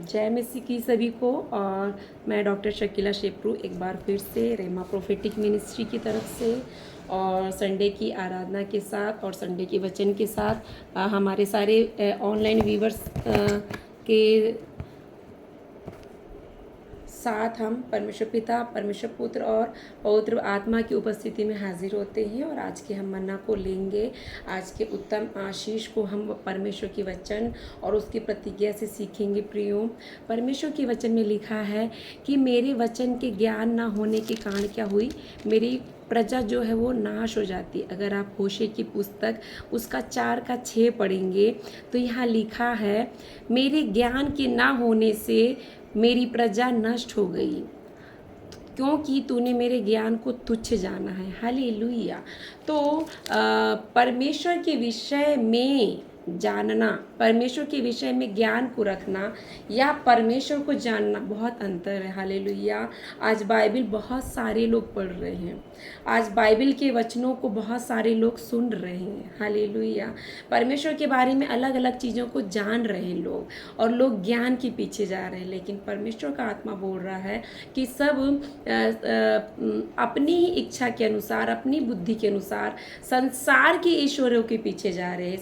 जय मसीह की सभी को। और मैं डॉक्टर शकीला शेप्रू एक बार फिर से रेमा प्रोफेटिक मिनिस्ट्री की तरफ से और संडे की आराधना के साथ और संडे के वचन के साथ हमारे सारे ऑनलाइन व्यूवर्स के साथ हम परमेश्वर पिता, परमेश्वर पुत्र और पवित्र आत्मा की उपस्थिति में हाजिर होते हैं। और आज के हम मन्ना को लेंगे, आज के उत्तम आशीष को हम परमेश्वर की वचन और उसकी प्रतिज्ञा से सीखेंगे। प्रियो, परमेश्वर के वचन में लिखा है कि मेरे वचन के ज्ञान ना होने के कारण क्या हुई, मेरी प्रजा जो है वो नाश हो जाती। अगर आप होशे की पुस्तक उसका 4:6 पढ़ेंगे तो यहाँ लिखा है, मेरे ज्ञान के ना होने से मेरी प्रजा नष्ट हो गई, क्योंकि तूने मेरे ज्ञान को तुच्छ जाना है। हालेलुया। तो परमेश्वर के विषय में जानना, परमेश्वर के विषय में ज्ञान को रखना या परमेश्वर को जानना बहुत अंतर है। हालेलुया। आज बाइबल बहुत सारे लोग पढ़ रहे हैं, आज बाइबल के वचनों को बहुत सारे लोग सुन रहे हैं। हालेलुया। परमेश्वर के बारे में अलग अलग चीज़ों को जान रहे हैं लोग, और लोग ज्ञान के पीछे जा रहे हैं। लेकिन परमेश्वर का आत्मा बोल रहा है कि सब अपनी ही इच्छा के अनुसार, अपनी बुद्धि के अनुसार संसार के ईश्वरों के पीछे जा रहे हैं,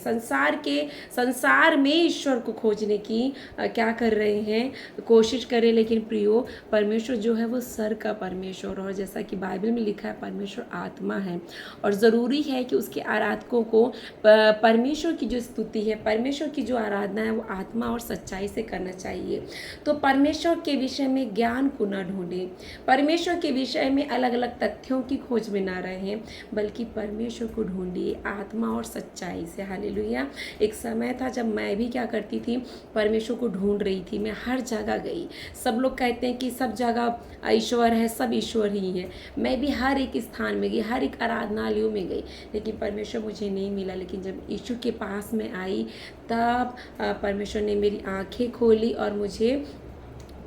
संसार में ईश्वर को खोजने की क्या कर रहे हैं, कोशिश करें। लेकिन प्रियो, परमेश्वर जो है वो सर का परमेश्वर, और जैसा कि बाइबल में लिखा है परमेश्वर आत्मा है, और ज़रूरी है कि उसके आराधकों को परमेश्वर की जो स्तुति है, परमेश्वर की जो आराधना है वो आत्मा और सच्चाई से करना चाहिए। तो परमेश्वर के विषय में ज्ञान को न ढूंढें, परमेश्वर के विषय में अलग अलग तथ्यों की खोज में ना रहें, बल्कि परमेश्वर को ढूंढिए आत्मा और सच्चाई से। हालेलुया। एक समय था जब मैं भी क्या करती थी, परमेश्वर को ढूंढ रही थी। मैं हर जगह गई, सब लोग कहते हैं कि सब जगह ईश्वर है, सब ईश्वर ही है। मैं भी हर एक स्थान में गई, हर एक आराधनालयों में गई, लेकिन परमेश्वर मुझे नहीं मिला। लेकिन जब यीशु के पास में आई तब परमेश्वर ने मेरी आंखें खोली और मुझे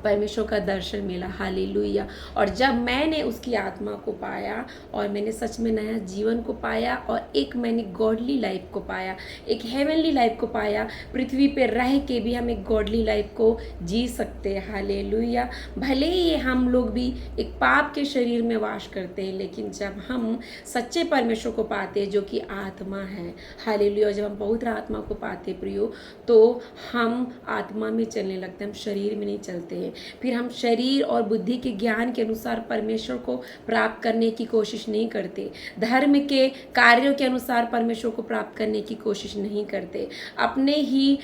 परमेश्वर का दर्शन मिला। हालेलुया। और जब मैंने उसकी आत्मा को पाया और मैंने सच में नया जीवन को पाया, और एक मैंने गॉडली लाइफ को पाया, एक हेवनली लाइफ को पाया। पृथ्वी पे रह के भी हम एक गॉडली लाइफ को जी सकते हैं। हालेलुया। भले ही हम लोग भी एक पाप के शरीर में वास करते हैं, लेकिन जब हम सच्चे परमेश्वर को पाते हैं जो कि आत्मा है, हालेलुया, जब हम पवित्र आत्मा को पाते प्रियो, तो हम आत्मा में चलने लगते हैं, हम शरीर में नहीं चलते हैं। फिर हम शरीर और बुद्धि के ज्ञान के अनुसार परमेश्वर को प्राप्त करने की कोशिश नहीं करते, धर्म के कार्यों के अनुसार परमेश्वर को प्राप्त करने की कोशिश नहीं करते, अपने ही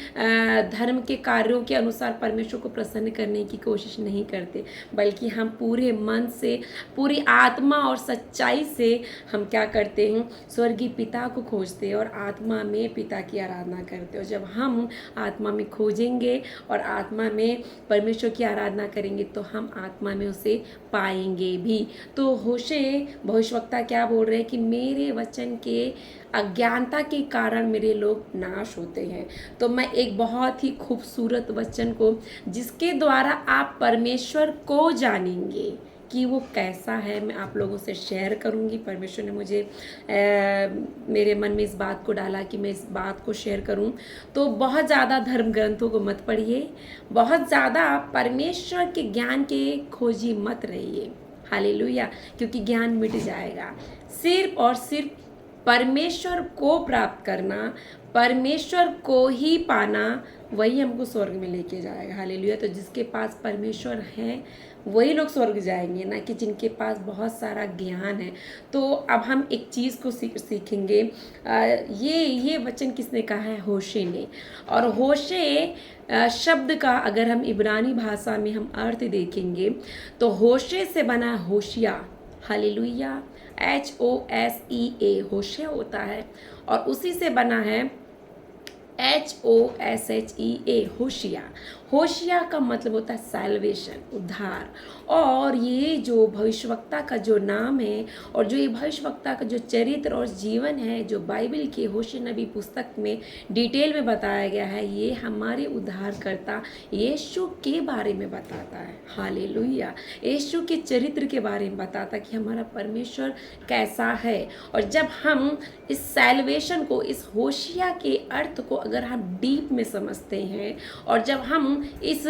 धर्म के कार्यों के अनुसार परमेश्वर को प्रसन्न करने की कोशिश नहीं करते, बल्कि हम पूरे मन से, पूरी आत्मा और सच्चाई से हम क्या करते हैं, स्वर्गीय पिता को खोजते हैं और आत्मा में पिता की आराधना करते हैं। और जब हम आत्मा में खोजेंगे और आत्मा में परमेश्वर की आराधना करेंगे तो हम आत्मा में उसे पाएंगे भी। तो होशे भविष्यवक्ता क्या बोल रहे हैं कि मेरे वचन के अज्ञानता के कारण मेरे लोग नाश होते हैं। तो मैं एक बहुत ही खूबसूरत वचन को, जिसके द्वारा आप परमेश्वर को जानेंगे कि वो कैसा है, मैं आप लोगों से शेयर करूंगी। परमेश्वर ने मुझे मेरे मन में इस बात को डाला कि मैं इस बात को शेयर करूं। तो बहुत ज़्यादा धर्म ग्रंथों को मत पढ़िए, बहुत ज़्यादा परमेश्वर के ज्ञान के खोजी मत रहिए। हालेलुया। क्योंकि ज्ञान मिट जाएगा। सिर्फ और सिर्फ परमेश्वर को प्राप्त करना, परमेश्वर को ही पाना, वही हमको स्वर्ग में लेके जाएगा। हालेलुया। तो जिसके पास परमेश्वर है वही लोग स्वर्ग जाएंगे, ना कि जिनके पास बहुत सारा ज्ञान है। तो अब हम एक चीज़ को सीखेंगे। ये वचन किसने कहा है? होशे ने। और होशे शब्द का अगर हम इब्रानी भाषा में हम अर्थ देखेंगे तो होशे से बना होशिया। हालेलुया। HOSEA होशे होता है, और उसी से बना है HOSHEA होशिया। होशिया का मतलब होता है सैल्वेशन, उद्धार। और ये जो भविष्यवक्ता का जो नाम है, और जो ये भविष्यवक्ता का जो चरित्र और जीवन है, जो बाइबल के होशे नबी पुस्तक में डिटेल में बताया गया है, ये हमारे उद्धारकर्ता यीशु के बारे में बताता है। हालेलुया। यीशु के चरित्र के बारे में बताता कि हमारा परमेश्वर कैसा है। और जब हम इस सैल्वेशन को, इस होशिया के अर्थ को अगर हम डीप में समझते हैं और जब हम इस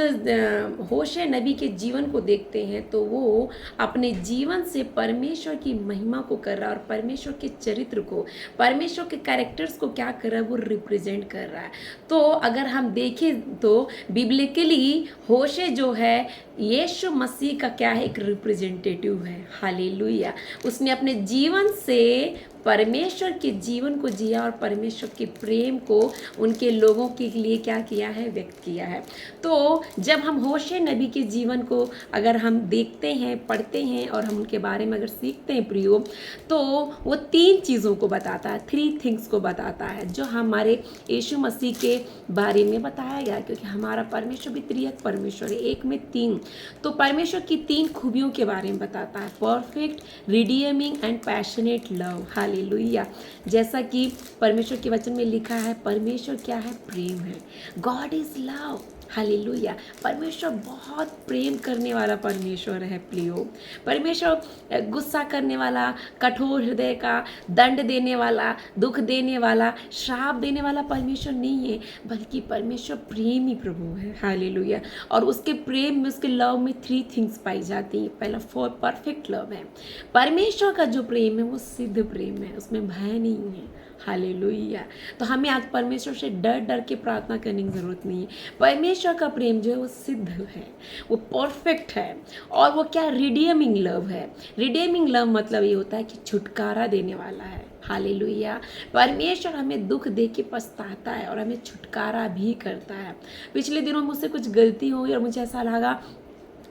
होशे नबी के जीवन को देखते हैं तो वो अपने जीवन से परमेश्वर की महिमा को कर रहा है और परमेश्वर के चरित्र को, परमेश्वर के कैरेक्टर्स को क्या कर रहा है, वो रिप्रेजेंट कर रहा है। तो अगर हम देखें तो बिब्लिकली होशे जो है यीशु मसीह का क्या है, एक रिप्रेजेंटेटिव है। हालेलुया। उसने अपने जीवन से परमेश्वर के जीवन को जिया और परमेश्वर के प्रेम को उनके लोगों के लिए क्या किया है, व्यक्त किया है। तो जब हम होशे नबी के जीवन को अगर हम देखते हैं, पढ़ते हैं और हम उनके बारे में अगर सीखते हैं प्रियो, तो वो 3 चीज़ों को बताता है, 3 थिंग्स को बताता है जो हमारे यीशु मसीह के बारे में बताया गया, क्योंकि हमारा परमेश्वर भी त्रिएक परमेश्वर है, एक में 3। तो परमेश्वर की 3 खूबियों के बारे में बताता है, perfect, redeeming and passionate love. Hallelujah. जैसा कि परमेश्वर के वचन में लिखा है, परमेश्वर क्या है, प्रेम है। God is love. हालेलुया। परमेश्वर बहुत प्रेम करने वाला परमेश्वर है प्रियो। परमेश्वर गुस्सा करने वाला, कठोर हृदय का, दंड देने वाला, दुख देने वाला, श्राप देने वाला परमेश्वर नहीं है, बल्कि परमेश्वर प्रेमी प्रभु है। हालेलुया। और उसके प्रेम में, उसके लव में 3 थिंग्स पाई जाती हैं। पहला परफेक्ट लव है। परमेश्वर का जो प्रेम है वो सिद्ध प्रेम है, उसमें भय नहीं है। हालेलुया। तो हमें आज परमेश्वर से डर डर के प्रार्थना करने की ज़रूरत नहीं है। परमेश्वर का प्रेम जो है वो सिद्ध है, वो परफेक्ट है, और वो क्या, रिडीमिंग लव है। रिडीमिंग लव मतलब ये होता है कि छुटकारा देने वाला है। हालेलुया। परमेश्वर हमें दुख दे के पछताता है और हमें छुटकारा भी करता है। पिछले दिनों मुझसे कुछ गलती हुई और मुझे ऐसा लगा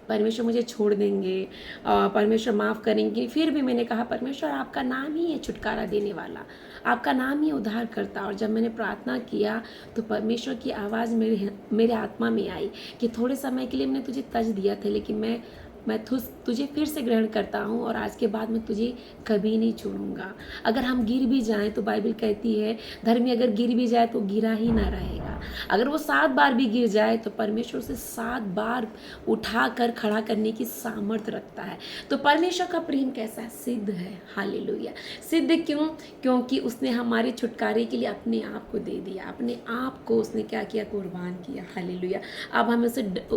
परमेश्वर मुझे छोड़ देंगे, परमेश्वर माफ़ करेंगे, फिर भी मैंने कहा परमेश्वर आपका नाम ही है छुटकारा देने वाला, आपका नाम ही उद्धार करता। और जब मैंने प्रार्थना किया तो परमेश्वर की आवाज़ मेरे आत्मा में आई कि थोड़े समय के लिए मैंने तुझे तज दिया था, लेकिन मैं तुझे फिर से ग्रहण करता हूँ और आज के बाद मैं तुझे कभी नहीं छोड़ूंगा। अगर हम गिर भी जाएं तो बाइबल कहती है धर्मी अगर गिर भी जाए तो गिरा ही ना रहेगा। अगर वो 7 बार भी गिर जाए तो परमेश्वर से 7 बार उठा कर खड़ा करने की सामर्थ्य रखता है। तो परमेश्वर का प्रेम कैसा है, सिद्ध है। हालेलुया। सिद्ध क्यों? क्योंकि उसने हमारे छुटकारे के लिए अपने आप को दे दिया, अपने आप को उसने क्या किया, कुर्बान किया। हालेलुया। अब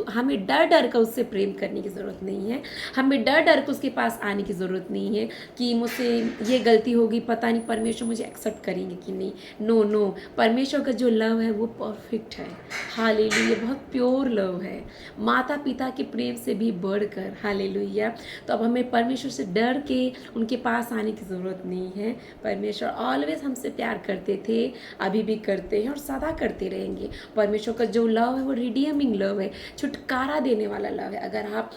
हमें डर डर कर उससे प्रेम करने की ज़रूरत नहीं है, हमें डर डर कर उसके पास आने की ज़रूरत नहीं है कि मुझसे ये गलती होगी, पता नहीं परमेश्वर मुझे एक्सेप्ट करेंगे कि नहीं। नो, परमेश्वर का जो लव है वो परफेक्ट है। हालेलुया। बहुत प्योर लव है, माता पिता के प्रेम से भी बढ़कर। हालेलुया। तो अब हमें परमेश्वर से डर के उनके पास आने की ज़रूरत नहीं है। परमेश्वर ऑलवेज हमसे प्यार करते थे, अभी भी करते हैं और सदा करते रहेंगे। परमेश्वर का जो लव है वो रिडीमिंग लव है, छुटकारा देने वाला लव है। अगर आप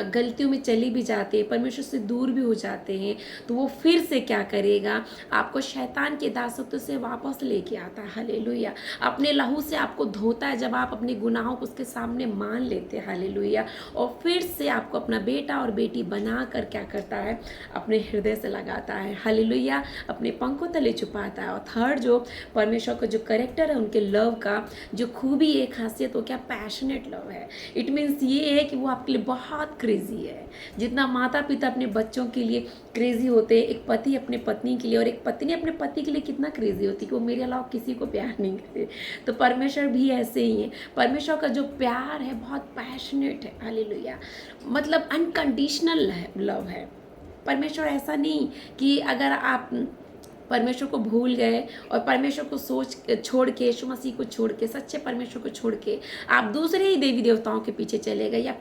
गलतियों में चली भी जाते हैं, परमेश्वर से दूर भी हो जाते हैं, तो वो फिर से क्या करेगा, आपको शैतान के दासत्व से वापस लेके आता है। हालेलुया। अपने लहू से आपको धोता है जब आप अपने गुनाहों को उसके सामने मान लेते हैं। हालेलुया। और फिर से आपको अपना बेटा और बेटी बना कर क्या करता है, अपने हृदय से लगाता है। हालेलुया। अपने पंखों तले छुपाता है। और थर्ड जो परमेश्वर का जो कैरेक्टर है, उनके लव का जो खूबी, एक खासियत, वो क्या, पैशनेट लव है। इट मीन्स ये है कि वो आपके लिए बहुत क्रेजी है। जितना माता पिता अपने बच्चों के लिए क्रेजी होते हैं, एक पति अपने पत्नी के लिए और एक पत्नी अपने पति के लिए कितना क्रेजी होती है कि वो मेरे अलावा किसी को प्यार नहीं करे, तो परमेश्वर भी ऐसे ही है। परमेश्वर का जो प्यार है बहुत पैशनेट है। हालेलुया। मतलब अनकंडीशनल लव है। परमेश्वर ऐसा नहीं कि अगर आप परमेश्वर को भूल गए और परमेश्वर को छोड़ के, यीशु मसीह को छोड़ के, सच्चे परमेश्वर को छोड़ के आप दूसरे ही देवी देवताओं के पीछे चले गए, या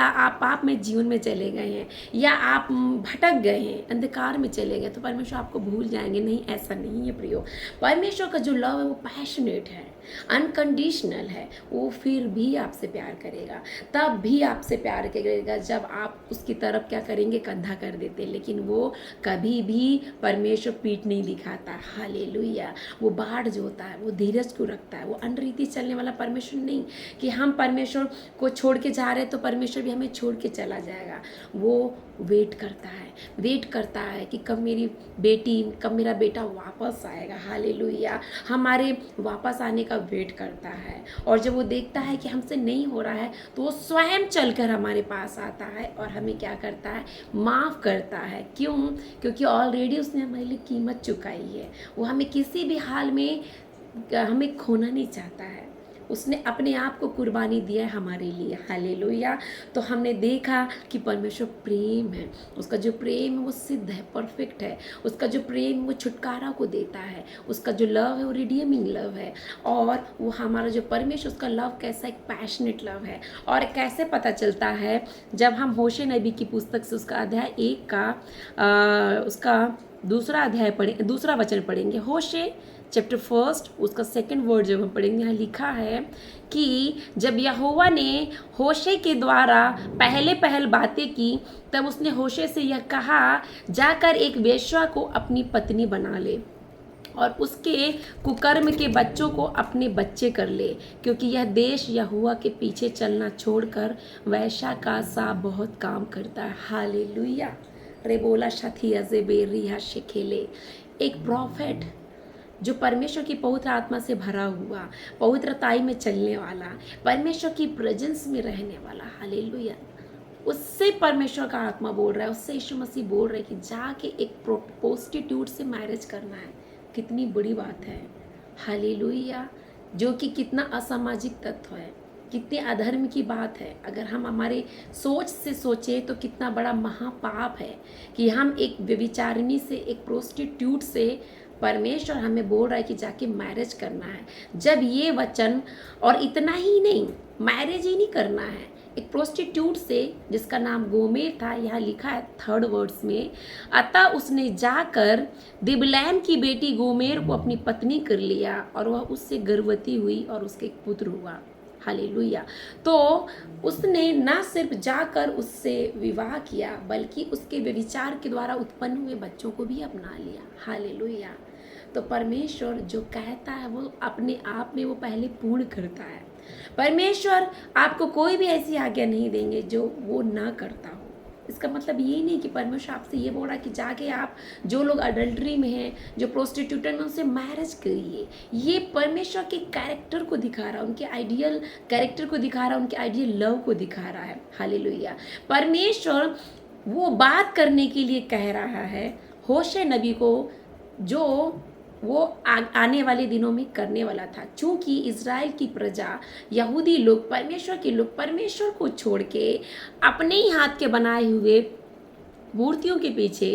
आप पाप में जीवन में चले गए हैं, या आप भटक गए हैं, अंधकार में चले गए, तो परमेश्वर आपको भूल जाएंगे। नहीं, ऐसा नहीं है प्रियो। परमेश्वर का जो लव है वो पैशनेट है, अनकंडीशनल है। वो फिर भी आपसे प्यार करेगा, तब भी आपसे प्यार करेगा जब आप उसकी तरफ क्या करेंगे, कंधा कर देते। लेकिन वो कभी भी परमेश्वर पीठ नहीं दिखाता। हालेलुया। वो बाढ़ जो होता है वो धीरज को रखता है। वो अनरीति चलने वाला परमेश्वर नहीं कि हम परमेश्वर को छोड़ के जा रहे हैं तो परमेश्वर भी हमें छोड़ के चला जाएगा। वो वेट करता है कि कब मेरा बेटा वापस आएगा। हालेलुया। हमारे वापस आने का वेट करता है, और जब वो देखता है कि हमसे नहीं हो रहा है तो वो स्वयं चलकर हमारे पास आता है और हमें क्या करता है, माफ़ करता है। क्यों? क्योंकि ऑलरेडी उसने हमारे लिए कीमत चुकाई है। वो हमें किसी भी हाल में हमें खोना नहीं चाहता है। उसने अपने आप को कुर्बानी दिया है हमारे लिए। हालेलुया। तो हमने देखा कि परमेश्वर प्रेम है, उसका जो प्रेम है वो सिद्ध है, परफेक्ट है। उसका जो प्रेम वो छुटकारा को देता है, उसका जो लव है वो रिडीमिंग लव है। और वो हमारा जो परमेश्वर, उसका लव कैसा, एक पैशनेट लव है। और कैसे पता चलता है, जब हम होशे नबी की पुस्तक से उसका अध्याय 1 का उसका दूसरा अध्याय पढ़े, दूसरा वचन पढ़ेंगे। होशे चैप्टर 1 उसका 2 वर्ड जब हम पढ़ेंगे, यहाँ लिखा है कि जब यहोवा ने होशे के द्वारा पहल बातें की, तब उसने होशे से यह कहा, जाकर एक वेश्या को अपनी पत्नी बना ले और उसके कुकर्म के बच्चों को अपने बच्चे कर ले, क्योंकि यह देश यहोवा के पीछे चलना छोड़कर वैश्या का सा बहुत काम करता है। हालेलुया। रेबोला शथिया जेबेरिया शेखेले, एक प्रॉफिट जो परमेश्वर की पवित्र आत्मा से भरा हुआ, पवित्रताई में चलने वाला, परमेश्वर की प्रेजेंस में रहने वाला, हालेलुया, उससे परमेश्वर का आत्मा बोल रहा है, उससे यीशु मसीह बोल रहे हैं कि जाके एक प्रोस्टिट्यूट से मैरिज करना है। कितनी बड़ी बात है, हालेलुया। जो कि कितना असामाजिक तत्व है, कितनी अधर्म की बात है। अगर हम हमारे सोच से सोचें तो कितना बड़ा महापाप है कि हम एक व्यभिचारिणी से, एक प्रोस्टिट्यूट से, परमेश्वर हमें बोल रहा है कि जाके मैरिज करना है। जब ये वचन, और इतना ही नहीं, मैरिज ही नहीं करना है, एक प्रोस्टिट्यूट से जिसका नाम गोमेर था, यहाँ लिखा है 3rd वर्ड्स में, अतः उसने जाकर दिबलैम की बेटी गोमेर को अपनी पत्नी कर लिया और वह उससे गर्भवती हुई और उसके एक पुत्र हुआ। हालेलुया। तो उसने न सिर्फ जाकर उससे विवाह किया, बल्कि उसके व्यभिचार के द्वारा उत्पन्न हुए बच्चों को भी अपना लिया। हालेलुया। तो परमेश्वर जो कहता है वो अपने आप में वो पहले पूर्ण करता है। परमेश्वर आपको कोई भी ऐसी आज्ञा नहीं देंगे जो वो ना करता हो। इसका मतलब ये नहीं कि परमेश्वर आपसे ये बोल रहा है कि जाके आप, जो लोग अडल्ट्री में हैं, जो प्रोस्टिट्यूटर में, उनसे मैरिज करिए। ये परमेश्वर के कैरेक्टर को दिखा रहा है, उनके आइडियल कैरेक्टर को दिखा रहा है, उनके आइडियल लव को दिखा रहा है। हालेलुया। परमेश्वर वो बात करने के लिए कह रहा है होशे नबी को, जो वो आने वाले दिनों में करने वाला था। क्योंकि इज़राइल की प्रजा, यहूदी लोग, परमेश्वर के लोग, परमेश्वर को छोड़ के अपने ही हाथ के बनाए हुए मूर्तियों के पीछे,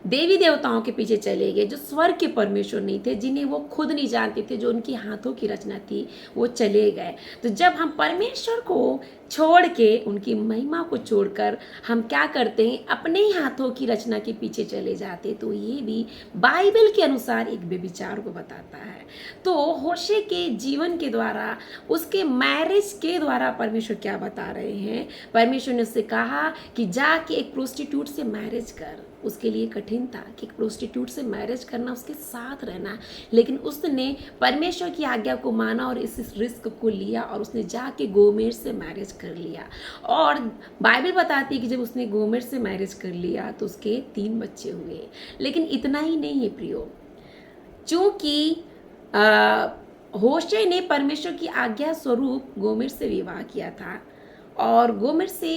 देवी देवताओं के पीछे चले गए, जो स्वर्ग के परमेश्वर नहीं थे, जिन्हें वो खुद नहीं जानते थे, जो उनकी हाथों की रचना थी, वो चले गए। तो जब हम परमेश्वर को छोड़ के, उनकी महिमा को छोड़कर हम क्या करते हैं, अपने ही हाथों की रचना के पीछे चले जाते, तो ये भी बाइबल के अनुसार एक व्यभिचार को बताता है। तो होशे के जीवन के द्वारा, उसके मैरिज के द्वारा परमेश्वर क्या बता रहे हैं, परमेश्वर ने उससे कहा कि जाके एक प्रोस्टिट्यूट से मैरिज कर। उसके लिए कठिन था कि एक प्रोस्टिट्यूट से मैरिज करना, उसके साथ रहना, लेकिन उसने परमेश्वर की आज्ञा को माना और इस रिस्क को लिया और उसने जाके गोमेर से मैरिज कर लिया। और बाइबल बताती है कि जब उसने गोमेर से मैरिज कर लिया तो उसके 3 बच्चे हुए। लेकिन इतना ही नहीं है प्रियो, चूँकि होशे ने परमेश्वर की आज्ञा स्वरूप गोमेर से विवाह किया था और गोमेर से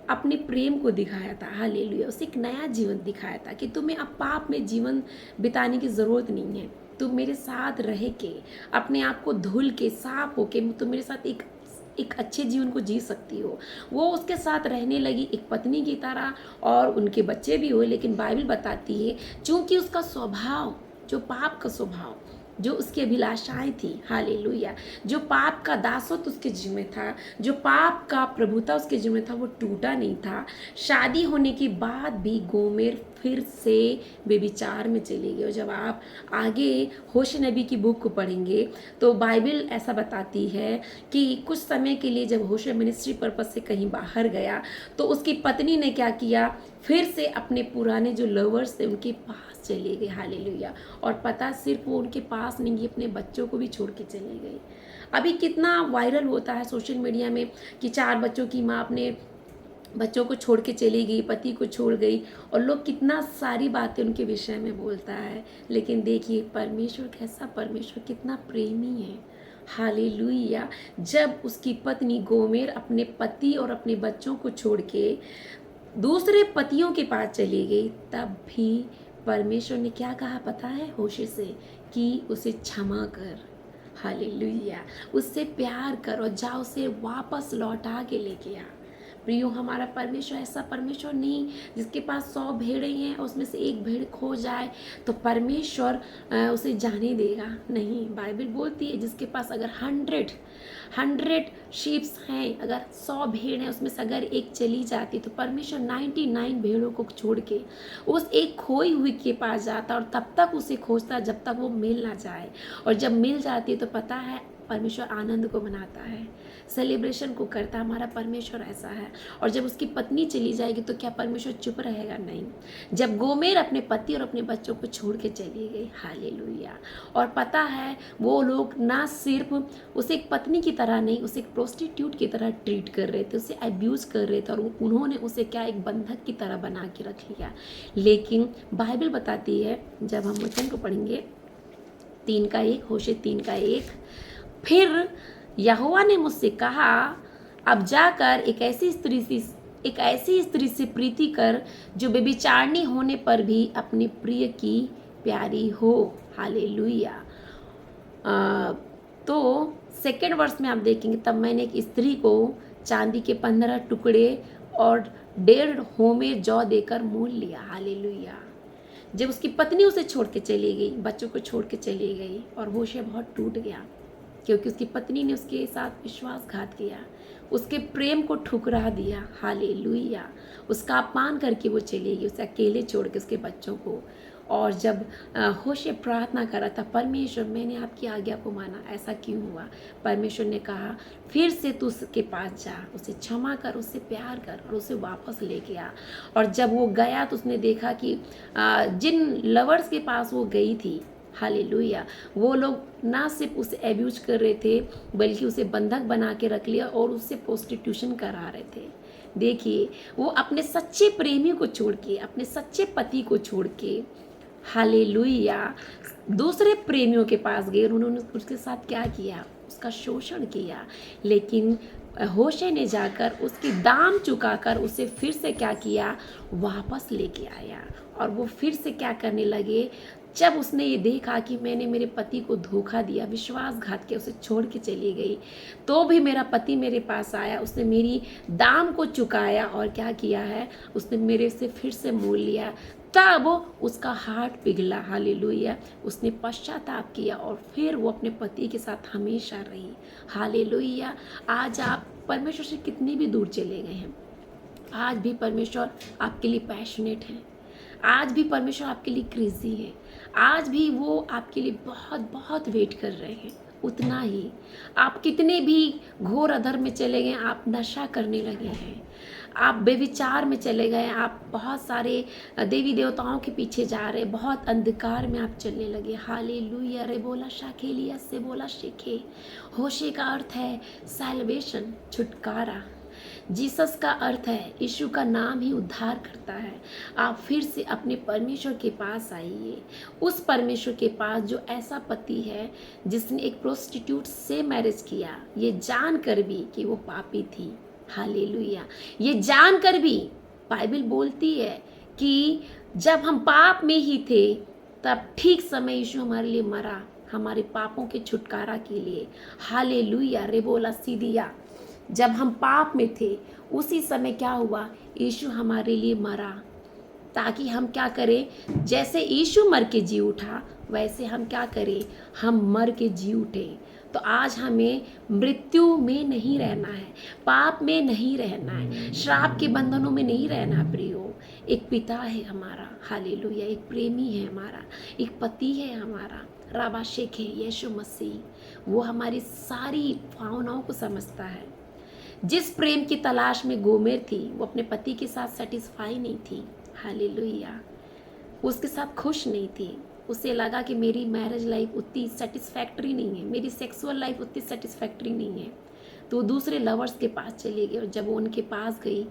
अपने प्रेम को दिखाया था। हालेलुया। उसे एक नया जीवन दिखाया था कि तुम्हें अब पाप में जीवन बिताने की ज़रूरत नहीं है, तुम मेरे साथ रह के, अपने आप को धुल के, साफ होके तुम मेरे साथ एक अच्छे जीवन को जी सकती हो। वो उसके साथ रहने लगी एक पत्नी की तरह, और उनके बच्चे भी हुए। लेकिन बाइबल बताती है चूँकि उसका स्वभाव, जो पाप का स्वभाव, जो उसकी अभिलाषाएं थी, हालेलुया, जो पाप का दासत्व उसके जीवन में था, जो पाप का प्रभुता उसके जीवन में था, वो टूटा नहीं था। शादी होने के बाद भी गोमेर फिर से बेविचार में चली गई। और जब आप आगे होशे नबी की बुक को पढ़ेंगे तो बाइबल ऐसा बताती है कि कुछ समय के लिए जब होशे मिनिस्ट्री पर्पस से कहीं बाहर गया तो उसकी पत्नी ने क्या किया, फिर से अपने पुराने जो लवर्स थे उनके पास चले गए। हालेलुया। और पता सिर्फ वो उनके पास नहीं, अपने बच्चों को भी छोड़ के चली गई। अभी कितना वायरल होता है सोशल मीडिया में कि 4 बच्चों की माँ अपने बच्चों को छोड़ के चली गई, पति को छोड़ गई, और लोग कितना सारी बातें उनके विषय में बोलता है। लेकिन देखिए परमेश्वर कैसा, परमेश्वर कितना प्रेमी है। हालेलुया। जब उसकी पत्नी गोमेर अपने पति और अपने बच्चों को छोड़ के दूसरे पतियों के पास चली गई, तब भी परमेश्वर ने क्या कहा पता है होशे से, कि उसे क्षमा कर, हालेलुया, उससे प्यार कर और जा उसे वापस लौटा के लेके आ। प्रियो, हमारा परमेश्वर ऐसा परमेश्वर नहीं जिसके पास 100 भेड़ें हैं और उसमें से एक भेड़ खो जाए तो परमेश्वर उसे जाने देगा। नहीं, बाइबल बोलती है जिसके पास अगर 100 शीप्स हैं, अगर 100 भेड़ हैं, उसमें से अगर एक चली जाती तो परमेश्वर 99 भेड़ों को छोड़ के उस एक खोई हुई के पास जाता और तब तक उसे खोजता जब तक वो मिल ना जाए। और जब मिल जाती तो पता है परमेश्वर आनंद को मनाता है, सेलिब्रेशन को करता। हमारा परमेश्वर ऐसा है। और जब उसकी पत्नी चली जाएगी तो क्या परमेश्वर चुप रहेगा? नहीं। जब गोमेर अपने पति और अपने बच्चों को छोड़ के चली गई, हालेलुया, और पता है वो लोग ना सिर्फ उसे एक पत्नी की तरह नहीं, उसे एक प्रोस्टिट्यूट की तरह ट्रीट कर रहे थे, उसे अब्यूज़ कर रहे थे और उन्होंने उसे क्या एक बंधक की तरह बना के रख लिया। लेकिन बाइबल बताती है, जब हम वचन को पढ़ेंगे 3:1, होशे 3:1, फिर यहोवा ने मुझसे कहा, अब जाकर एक ऐसी स्त्री से प्रीति कर जो व्यभिचारिणी होने पर भी अपने प्रिय की प्यारी हो। हालेलुया। तो सेकेंड वर्स में आप देखेंगे, तब मैंने एक स्त्री को चांदी के 15 टुकड़े और 1.5 होमेर जौ देकर मोल लिया। हालेलुया। जब उसकी पत्नी उसे छोड़ के चली गई, बच्चों को छोड़ के चली गई, और होशे बहुत टूट गया क्योंकि उसकी पत्नी ने उसके साथ विश्वासघात किया, उसके प्रेम को ठुकरा दिया। हालेलुया। उसका अपमान करके वो चली गई, उसे अकेले छोड़ के उसके बच्चों को। और जब होशे प्रार्थना करा था, परमेश्वर मैंने आपकी आज्ञा को माना, ऐसा क्यों हुआ? परमेश्वर ने कहा, फिर से तू उसके पास जा, उसे क्षमा कर, उससे प्यार कर और उसे वापस लेके आ। और जब वो गया तो उसने देखा कि जिन लवर्स के पास वो गई थी, हालेलुया, वो लोग ना सिर्फ उसे एब्यूज कर रहे थे बल्कि उसे बंधक बना के रख लिया और उससे प्रोस्टिट्यूशन करा रहे थे। देखिए, वो अपने सच्चे प्रेमी को छोड़ के, अपने सच्चे पति को छोड़ के, हालेलुया, दूसरे प्रेमियों के पास गए और उन्होंने उसके साथ क्या किया? उसका शोषण किया। लेकिन होशे ने जाकर उसकी दाम चुकाकर उसे फिर से क्या किया? वापस लेके आया। और वो फिर से क्या करने लगे? जब उसने ये देखा कि मैंने मेरे पति को धोखा दिया, विश्वासघात किया, उसे छोड़ के चली गई, तो भी मेरा पति मेरे पास आया, उसने मेरी दाम को चुकाया और क्या किया है? उसने मेरे से फिर से मोल लिया। तब उसका हार्ट पिघला। हालेलुया। उसने पश्चाताप किया और फिर वो अपने पति के साथ हमेशा रही। हालेलुया। आज आप परमेश्वर से कितनी भी दूर चले गए हैं, आज भी परमेश्वर आपके लिए पैशनेट है, आज भी परमेश्वर आपके लिए क्रेजी है, आज भी वो आपके लिए बहुत बहुत वेट कर रहे हैं। उतना ही आप कितने भी घोर अधर्म में चले गए, आप नशा करने लगे हैं, आप बेविचार में चले गए, आप बहुत सारे देवी देवताओं के पीछे जा रहे, बहुत अंधकार में आप चलने लगे। हालेलुया। रे बोला शाखेलिया से बोला शेखे। होशे का अर्थ है सैल्वेशन, छुटकारा। जीसस का अर्थ है, यीशु का नाम ही उद्धार करता है। आप फिर से अपने परमेश्वर के पास आइए, उस परमेश्वर के पास जो ऐसा पति है जिसने एक प्रोस्टिट्यूट से मैरिज किया, ये जानकर भी कि वो पापी थी। हालेलुया। ये जानकर भी बाइबल बोलती है कि जब हम पाप में ही थे तब ठीक समय यीशु हमारे लिए मरा, हमारे पापों के छुटकारा के लिए। हालेलुया। रे बोला सीधिया। जब हम पाप में थे उसी समय क्या हुआ? यीशु हमारे लिए मरा, ताकि हम क्या करें? जैसे यीशु मर के जी उठा वैसे हम क्या करें? हम मर के जी उठे। तो आज हमें मृत्यु में नहीं रहना है, पाप में नहीं रहना है, श्राप के बंधनों में नहीं रहना। प्रियो, एक पिता है हमारा, हालेलुया, एक प्रेमी है हमारा, एक पति है हमारा, राबा शेख है यीशु मसीह। वो हमारी सारी भावनाओं को समझता है। जिस प्रेम की तलाश में गोमेर थी, वो अपने पति के साथ सेटिस्फाई नहीं थी। हालेलुया। उसके साथ खुश नहीं थी। उसे लगा कि मेरी मैरिज लाइफ उतनी सेटिस्फैक्ट्री नहीं है, मेरी सेक्सुअल लाइफ उतनी सेटिस्फैक्ट्री नहीं है, तो वो दूसरे लवर्स के पास चली गई। और जब वो उनके पास गई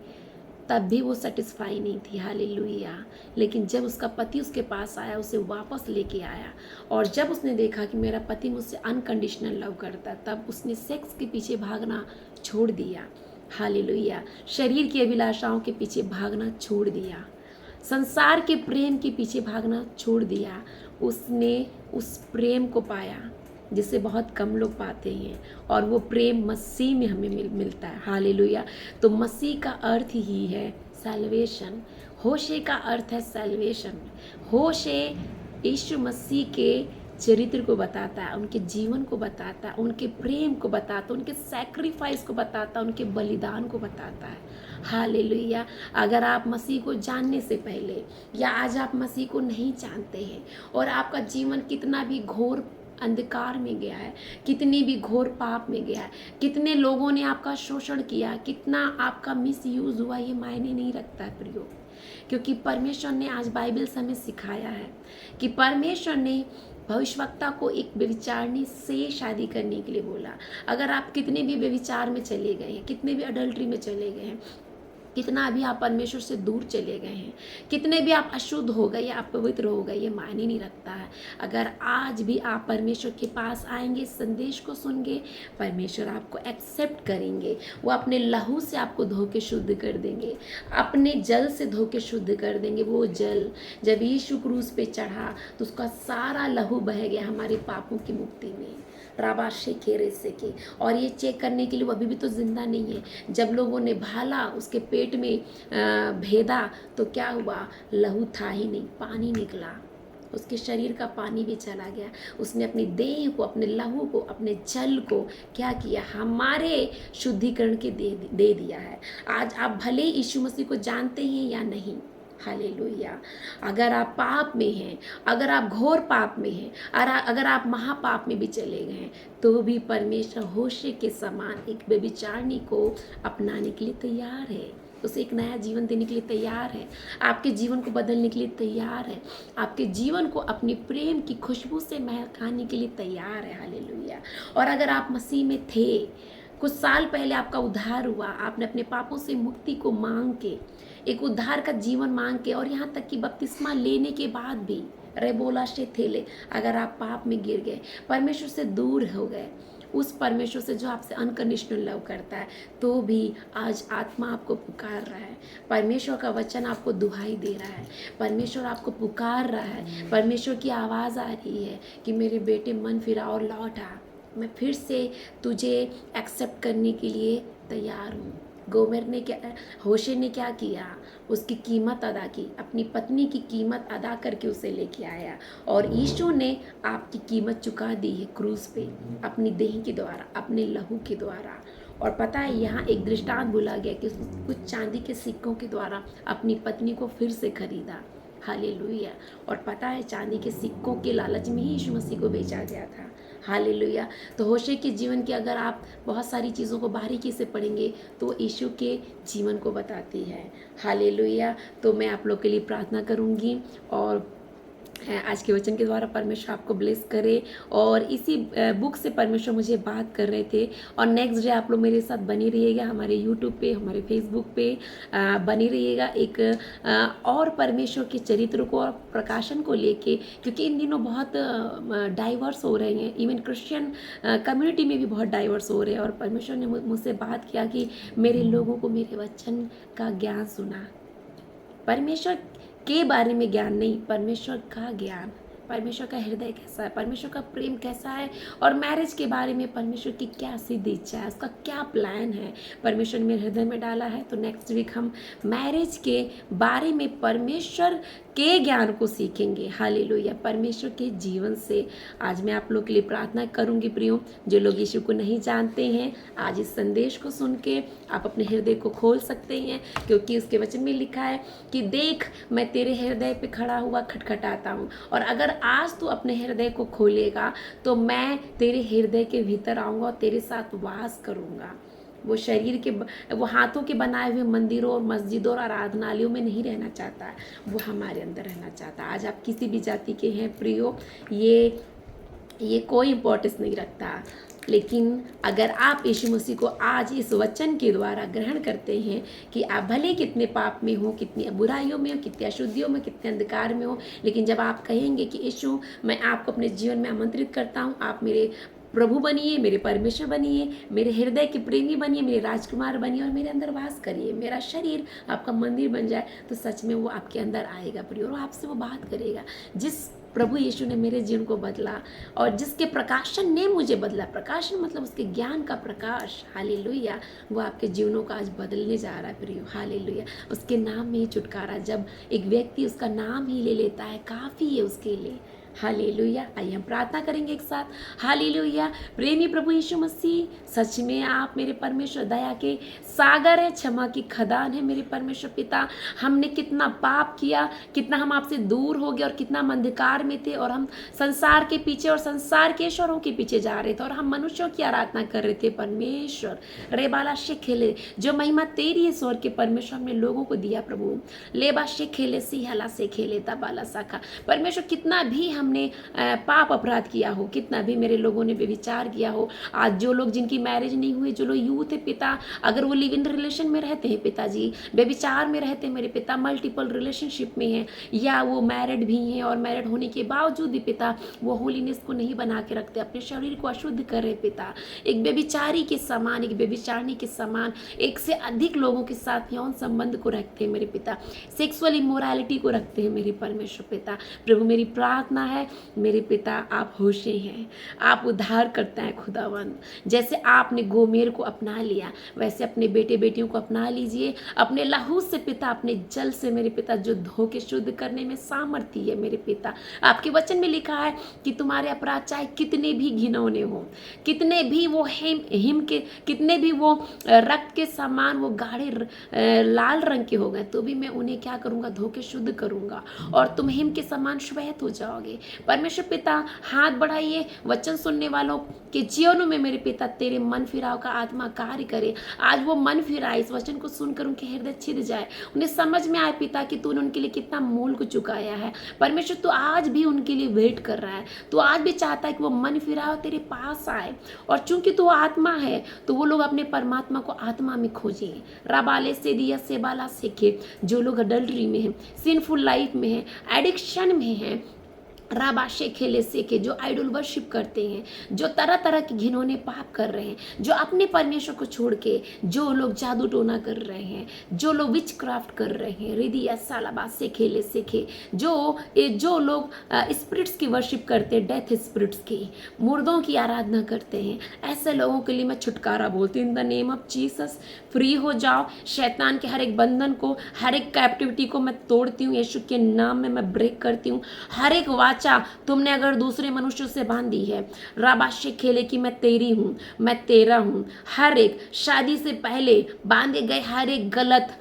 तब भी वो सेटिस्फाई नहीं थी। हालेलुया। लेकिन जब उसका पति उसके पास आया, उसे वापस लेके आया, और जब उसने देखा कि मेरा पति मुझसे अनकंडीशनल लव करता, तब उसने सेक्स के पीछे भागना छोड़ दिया। हालेलुया। शरीर की अभिलाषाओं के पीछे भागना छोड़ दिया। संसार के प्रेम के पीछे भागना छोड़ दिया, उसने उस प्रेम को पाया जिसे बहुत कम लोग पाते हैं, और वो प्रेम मसीह में हमें मिलता है। हालेलुया। तो मसीह का अर्थ ही है सैल्वेशन। होशे का अर्थ है सैल्वेशन। होशे यीशु मसीह के चरित्र को बताता है, उनके जीवन को बताता है, उनके प्रेम को बताता है, उनके सैक्रिफाइस को बताता है, उनके बलिदान को बताता है। हालेलुया। अगर आप मसीह को जानने से पहले, या आज आप मसीह को नहीं जानते हैं और आपका जीवन कितना भी घोर अंधकार में गया है, कितनी भी घोर पाप में गया है, कितने लोगों ने आपका शोषण किया, कितना आपका मिसयूज हुआ, ये मायने नहीं रखता है प्रियो। क्योंकि परमेश्वर ने आज बाइबल से हमें सिखाया है कि परमेश्वर ने भविष्यवक्ता को एक व्यभिचारिणी से शादी करने के लिए बोला। अगर आप कितने भी व्यभिचार में चले गए हैं, कितने भी अडल्ट्री में चले गए हैं, कितना भी आप परमेश्वर से दूर चले गए हैं, कितने भी आप अशुद्ध हो गए या अपवित्र हो गए, ये मायने नहीं रखता है। अगर आज भी आप परमेश्वर के पास आएंगे, संदेश को सुनेंगे, परमेश्वर आपको एक्सेप्ट करेंगे, वो अपने लहू से आपको धो के शुद्ध कर देंगे, अपने जल से धो के शुद्ध कर देंगे। वो जल जब यीशु क्रूस पे चढ़ा तो उसका सारा लहू बह गया हमारे पापों की मुक्ति में, राबाशे खेरे से के। और ये चेक करने के लिए वो अभी भी तो जिंदा नहीं है। जब लोगों ने भाला, उसके पेट में भेदा तो क्या हुआ, लहू था ही नहीं, पानी निकला, उसके शरीर का पानी भी चला गया। उसने अपनी देह को, अपने लहू को, अपने जल को क्या किया, हमारे शुद्धिकरण के दे दिया है। आज आप भले यीशु मसीह को जानते हैं या नहीं, हालेलुया, अगर आप पाप में हैं, अगर आप घोर पाप में हैं, और अगर आप महापाप में भी चले गए हैं, तो भी परमेश्वर होशे के समान एक व्यभिचारिणी को अपनाने के लिए तैयार है, उसे एक नया जीवन देने के लिए तैयार है, आपके जीवन को बदलने के लिए तैयार है, आपके जीवन को अपनी प्रेम की खुशबू से महकाने के लिए तैयार है। हालेलुया। और अगर आप मसीह में थे, कुछ साल पहले आपका उद्धार हुआ, आपने अपने पापों से मुक्ति को मांग के, एक उद्धार का जीवन मांग के, और यहाँ तक कि बपतिस्मा लेने के बाद भी रेबोला से थेले, अगर आप पाप में गिर गए, परमेश्वर से दूर हो गए, उस परमेश्वर से जो आपसे अनकंडीशनल लव करता है, तो भी आज आत्मा आपको पुकार रहा है, परमेश्वर का वचन आपको दुहाई दे रहा है, परमेश्वर आपको पुकार रहा है, परमेश्वर की आवाज़ आ रही है कि मेरे बेटे मन फिरा और लौट आ, मैं फिर से तुझे एक्सेप्ट करने के लिए तैयार हूँ। गोमेर ने क्या, होशे ने क्या किया, उसकी कीमत अदा की, अपनी पत्नी की कीमत अदा करके उसे लेके आया, और यीशु ने आपकी कीमत चुका दी है क्रूस पे, अपनी देह के द्वारा, अपने लहू के द्वारा। और पता है, यहाँ एक दृष्टांत बोला गया कि कुछ चांदी के सिक्कों के द्वारा अपनी पत्नी को फिर से खरीदा। हालेलुया। और पता है, चांदी के सिक्कों के लालच में ही यीशु मसीह को बेचा गया था। हालेलुया। तो होशे के जीवन की अगर आप बहुत सारी चीज़ों को बारीकी से पढ़ेंगे तो यीशु के जीवन को बताती है। हालेलुया। तो मैं आप लोग के लिए प्रार्थना करूँगी, और आज के वचन के द्वारा परमेश्वर आपको ब्लेस करे। और इसी बुक से परमेश्वर मुझे बात कर रहे थे, और नेक्स्ट डे आप लोग मेरे साथ बने रहिएगा, हमारे यूट्यूब पे, हमारे फेसबुक पे बने रहिएगा, एक और परमेश्वर के चरित्र को और प्रकाशन को लेके, क्योंकि इन दिनों बहुत डाइवर्स हो रहे हैं, इवन क्रिश्चियन कम्युनिटी में भी बहुत डाइवर्स हो रहे हैं। और परमेश्वर ने मुझसे बात किया कि मेरे लोगों को मेरे वचन का ज्ञान सुना, परमेश्वर के बारे में ज्ञान नहीं, परमेश्वर का ज्ञान, परमेश्वर का हृदय कैसा है, परमेश्वर का प्रेम कैसा है, और मैरिज के बारे में परमेश्वर की क्या सिद्ध इच्छा है, उसका क्या प्लान है, परमेश्वर ने मेरे हृदय में डाला है। तो नेक्स्ट वीक हम मैरिज के बारे में परमेश्वर के ज्ञान को सीखेंगे। हालेलुया। परमेश्वर के जीवन से आज मैं आप लोग के लिए प्रार्थना करूंगी प्रियो, जो लोग यीशु को नहीं जानते हैं, आज इस संदेश को सुन के आप अपने हृदय को खोल सकते हैं, क्योंकि उसके वचन में लिखा है कि देख, मैं तेरे हृदय पे खड़ा हुआ खटखटाता हूँ, और अगर आज तू अपने हृदय को खोलेगा तो मैं तेरे हृदय के भीतर आऊँगा और तेरे साथ वास करूँगा। वो शरीर के, वो हाथों के बनाए हुए मंदिरों और मस्जिदों और आराधनालयों में नहीं रहना चाहता है, वो हमारे अंदर रहना चाहता है। आज आप किसी भी जाति के हैं प्रियो, ये कोई इम्पोर्टेंस नहीं रखता, लेकिन अगर आप यीशु मसीह को आज इस वचन के द्वारा ग्रहण करते हैं कि आप भले कितने पाप में हो, कितनी बुराइयों में हो, कितनी अशुद्धियों में, कितने अंधकार में हो, लेकिन जब आप कहेंगे कि यीशु, मैं आपको अपने जीवन में आमंत्रित करता हूँ, आप मेरे प्रभु बनिए, मेरे परमेश्वर बनिए, मेरे हृदय के प्रेमी बनिए, मेरे राजकुमार बनिए और मेरे अंदर वास करिए। मेरा शरीर आपका मंदिर बन जाए तो सच में वो आपके अंदर आएगा प्रिय, और आपसे वो बात करेगा। जिस प्रभु यीशु ने मेरे जीवन को बदला और जिसके प्रकाशन ने मुझे बदला, प्रकाशन मतलब उसके ज्ञान का प्रकाश, हालेलुया, वो आपके जीवनों का आज बदलने जा रहा है प्रियो, हालेलुया। उसके नाम में ही छुटकारा, जब एक व्यक्ति उसका नाम ही ले लेता है काफ़ी है उसके लिए, हालेलुया। आइए हम प्रार्थना करेंगे एक साथ, हालेलुया। प्रेमी प्रभु यीशु मसीह, सच में आप मेरे परमेश्वर दया के सागर है, क्षमा की खदान है मेरे परमेश्वर पिता। हमने कितना पाप किया, कितना हम आपसे दूर हो गए और कितना हम अंधकार में थे, और हम संसार के पीछे और संसार के ईश्वरों के पीछे जा रहे थे, और हम मनुष्यों की आराधना कर रहे थे। परमेश्वर रेबाला से खेले, जो महिमा तेरी है स्वर के परमेश्वर हमने लोगों को दिया प्रभु। लेबा से खेले सिहला से खेले तबाला साखा, परमेश्वर कितना भी हमने पाप अपराध किया हो, कितना भी मेरे लोगों ने व्यभिचार किया हो, आज जो लोग जिनकी मैरिज नहीं हुई, जो लोग यूथ है पिता, अगर वो लिव इन रिलेशन में रहते हैं पिताजी, व्यभिचार में रहते हैं मेरे पिता, मल्टीपल रिलेशनशिप में हैं, या वो मैरिड भी हैं और मैरिड होने के बावजूद भी पिता वो होलीनेस को नहीं बना के रखते, अपने शरीर को अशुद्ध कर रहे पिता, एक व्यभिचारी के समान, एक व्यभिचारिणी के समान, एक से अधिक लोगों के साथ यौन संबंध को रखते हैं मेरे पिता, सेक्सुअल इमोरालिटी को रखते हैं मेरे परमेश्वर पिता। प्रभु मेरी प्रार्थना है मेरे पिता, आप होशे हैं, आप उद्धार करता है खुदावंद। जैसे आपने गोमेर को अपना लिया, वैसे अपने बेटे बेटियों को अपना लीजिए, अपने लहू से पिता, अपने जल से मेरे पिता, जो धो के शुद्ध करने में सामर्थ्य है मेरे पिता। आपके वचन में लिखा है कि तुम्हारे अपराध चाहे कितने भी घिनौने हो, कितने भी वो हिम के, कितने भी वो रक्त के समान वो गाढ़े लाल रंग के हो गए, तो भी मैं उन्हें क्या करूँगा, धो के शुद्ध करूँगा, और तुम हिम के समान श्वेत हो जाओगे। परमेश्वर पिता हाथ बढ़ाइए, वचन सुनने वालों के जीवनों में मेरे पिता तेरे मन फिराव का आत्मा कार्य करे। आज वो मन फिराए, इस वचन को सुनकर उनके हृदय छिद जाए, उन्हें समझ में आए पिता कि तूने उनके लिए कितना मूल को चुकाया है। परमेश्वर तू आज भी उनके लिए वेट कर रहा है, तू आज भी चाहता है कि वो मन फिराव तेरे पास आए, और चूंकि तू आत्मा है तो वो लोग अपने परमात्मा को आत्मा में खोजें। रबाले से दिया से बाला सीखे, जो लोग अडल्ट्री में हैं, सिंफुल लाइफ में हैं, एडिक्शन में हैं, राबाशे खेले से के, जो आइडल वर्शिप करते हैं, जो तरह तरह के घिनौने पाप कर रहे हैं, जो अपने परमेश्वर को छोड़ के जो लोग जादू टोना कर रहे हैं, जो लोग विच क्राफ्ट कर रहे हैं, रिदिया सालाबासे खेले सीखे, जो लोग स्पिरिट्स की वर्शिप करते हैं, डेथ स्पिरिट्स की, मुर्दों की आराधना करते हैं, ऐसे लोगों के लिए मैं छुटकारा बोलती हूँ in the name of Jesus. Free हो जाओ, शैतान के हर एक बंधन को, हर एक कैप्टिविटी को मैं तोड़ती हूँ, यीशु के नाम में मैं ब्रेक करती हूँ। हर एक वाचा तुमने अगर दूसरे मनुष्यों से बांधी है, राबाशे खेले कि मैं तेरी हूँ, मैं तेरा हूँ, हर एक शादी से पहले बांधे गए हर एक गलत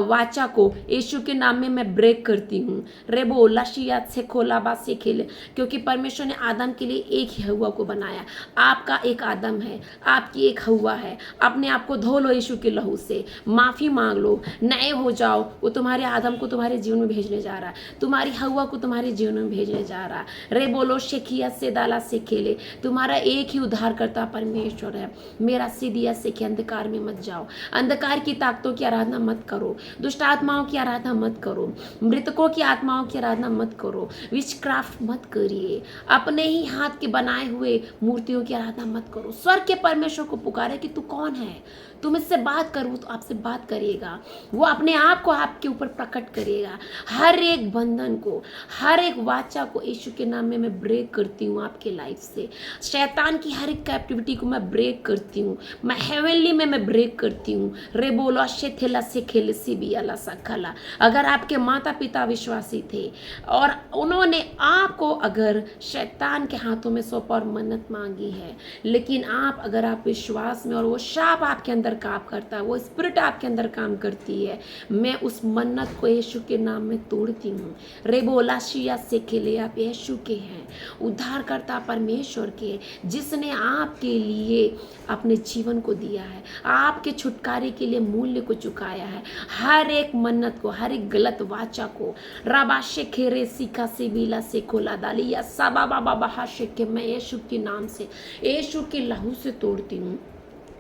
वाचा को यीशु के नाम में मैं ब्रेक करती हूँ। रेबो लशियात से खोलाबा से खेले, क्योंकि परमेश्वर ने आदम के लिए एक ही हवा को बनाया, आपका एक आदम है, आपकी एक हवा है। अपने आप को धो लो यीशु के लहू से, माफी मांग लो, नए हो जाओ। वो तुम्हारे आदम को तुम्हारे जीवन में भेजने जा रहा है, तुम्हारी हवा को तुम्हारे जीवन में भेजने जा रहा है। रे बोलो शेखिया से दाला से खेले, तुम्हारा एक ही उद्धार करता परमेश्वर है। मेरा सीधिया से के अंधकार में मत जाओ, अंधकार की ताकतों की आराधना मत करो, दुष्ट आत्माओं की आराधना मत करो, मृतकों की आत्माओं की आराधना मत करो, विचक्राफ्ट मत करिए, अपने ही हाथ के बनाए हुए मूर्तियों की आराधना मत करो। स्वर्ग के परमेश्वर को पुकारे कि तू कौन है, तुम इससे बात करो तो आपसे बात करिएगा, वो अपने आप को आपके ऊपर प्रकट करेगा। हर एक बंधन को, हर एक वाचा को यीशु के नाम में मैं ब्रेक करती हूँ आपके लाइफ से। शैतान की हर एक कैप्टिविटी को मैं ब्रेक करती हूँ, मैं हेवनली में मैं ब्रेक करती हूँ। रे बोलो शेथेला से खेले सी भी अला सखला। अगर आपके माता पिता विश्वासी थे और उन्होंने आपको अगर शैतान के हाथों में सौंपा और मन्नत मांगी है, लेकिन अगर आप विश्वास में, और वो शाप आपके अंदर काम करता है, वो स्पिरिट आपके अंदर काम करती है, मैं उस मन्नत को यीशु के नाम में तोड़ती हूँ। रे बोला शिया से खेले, आप यीशु के हैं, उद्धारकर्ता परमेश्वर के, जिसने आपके लिए अपने जीवन को दिया है, आपके छुटकारे के लिए मूल्य को चुकाया है। हर एक मन्नत को, हर एक गलत वाचा को, राबाशे खेरे सीखा से बीला से खोला डालिया सबा बाबा बहा के मैं यीशु के नाम से, यीशु के लहू से तोड़ती हूँ।